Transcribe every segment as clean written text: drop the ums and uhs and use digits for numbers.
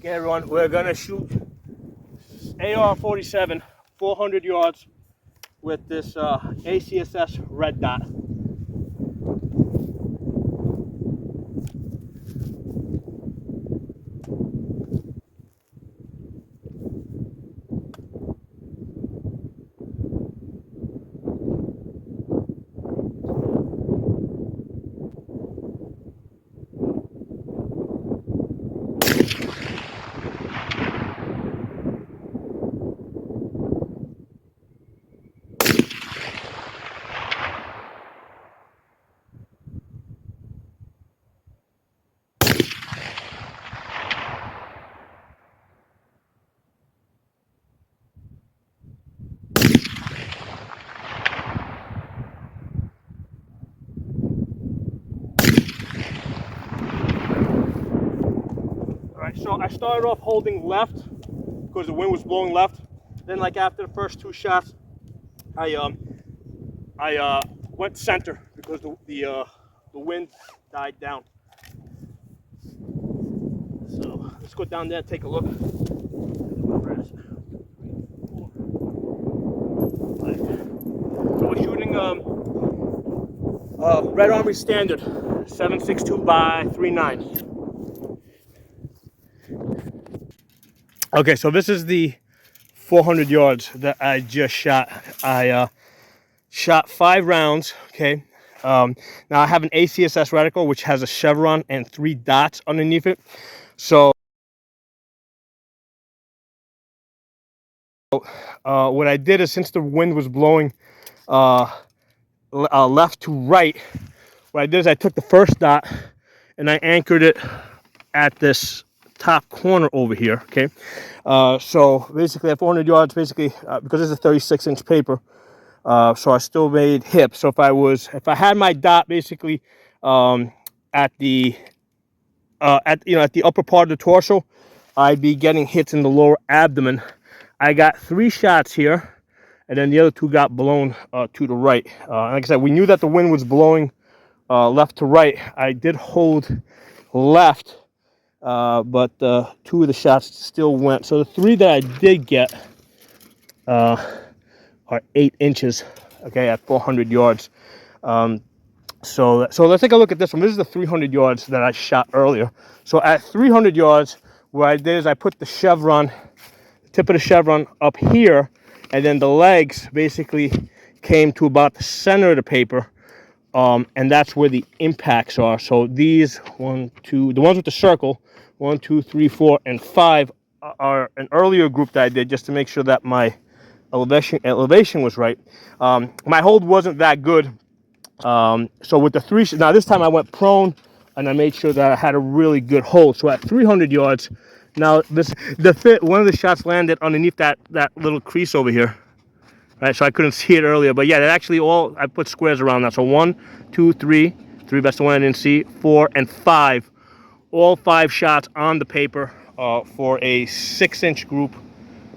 Okay, everyone, we're gonna shoot AR-47 400 yards with this ACSS Red Dot. Alright, so I started off holding left because the wind was blowing left. Then, like after the first two shots, I went center because the wind died down. So let's go down there and take a look. So we're shooting Red Army Standard 7.62 by 3.9. Okay, so this is the 400 yards that I just shot. I shot 5 rounds. Okay, now I have an ACSS reticle which has a chevron and 3 dots underneath it. So what I did is, since the wind was blowing left to right, what I did is I took the first dot and I anchored it at this top corner over here. Okay, so basically at 400 yards, basically because it's a 36-inch paper, so I still made hip. So if I had my dot basically at the upper part of the torso, I'd be getting hits in the lower abdomen. I got 3 shots here, and then the other 2 got blown to the right. Like I said, we knew that the wind was blowing left to right. I did hold left, but 2 of the shots still went. So the 3 that I did get are 8 inches, okay, at 400 yards. So let's take a look at this one. This is the 300 yards that I shot earlier. So at 300 yards, what I did is I put the chevron, tip of the chevron up here, and then the legs basically came to about the center of the paper, and that's where the impacts are. So these the ones with the circle, 1, 2, 3, 4, and 5 are an earlier group that I did just to make sure that my elevation was right. My hold wasn't that good, so with the 3, now this time I went prone and I made sure that I had a really good hold. So at 300 yards, now one of the shots landed underneath that little crease over here, right? So I couldn't see it earlier, but yeah, that actually I put squares around that. So 1, 2, 3, that's the one I didn't see, 4 and 5, all 5 shots on the paper for a 6-inch group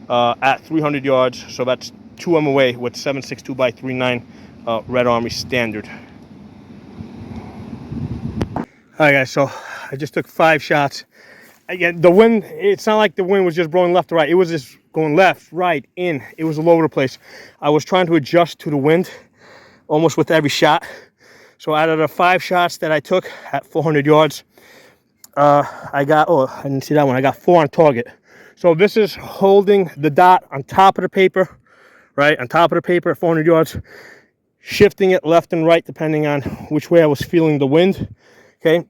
at 300 yards. So that's 2 MOA with 7.62 by 3.9 Red Army Standard. All right, guys, so I just took 5 shots. Again, the wind, it's not like the wind was just blowing left to right. It was just going left, right, in. It was all over the place. I was trying to adjust to the wind almost with every shot. So out of the 5 shots that I took at 400 yards, I didn't see that one. I got 4 on target. So this is holding the dot on top of the paper, right? On top of the paper at 400 yards, shifting it left and right depending on which way I was feeling the wind, okay?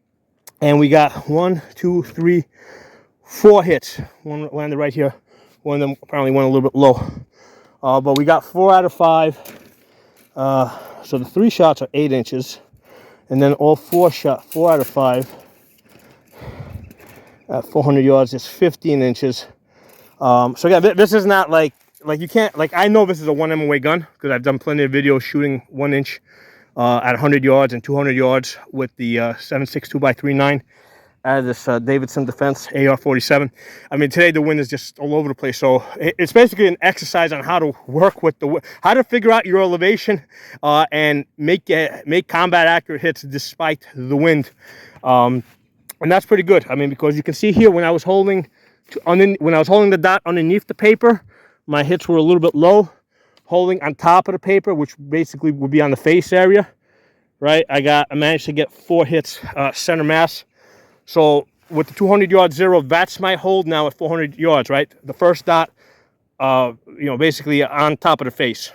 And we got 1, 2, 3, 4 hits. One landed right here. One of them apparently went a little bit low. But we got 4 out of 5. So the 3 shots are 8 inches. And then all 4 out of 5 at 400 yards is 15 inches. So again, this is not like you can't, I know this is a 1 MOA gun because I've done plenty of videos shooting 1 inch at 100 yards and 200 yards with the 7.62 by 3.9 as this Davidson Defense AR-47. I mean, today the wind is just all over the place. So it's basically an exercise on how to work with how to figure out your elevation and make combat accurate hits despite the wind. And that's pretty good. I mean, because you can see here when I was holding When I was holding the dot underneath the paper, my hits were a little bit low. Holding on top of the paper, which basically would be on the face area, right? I managed to get 4 hits center mass. So with the 200 yard zero, that's my hold now at 400 yards, right? The first dot, basically on top of the face.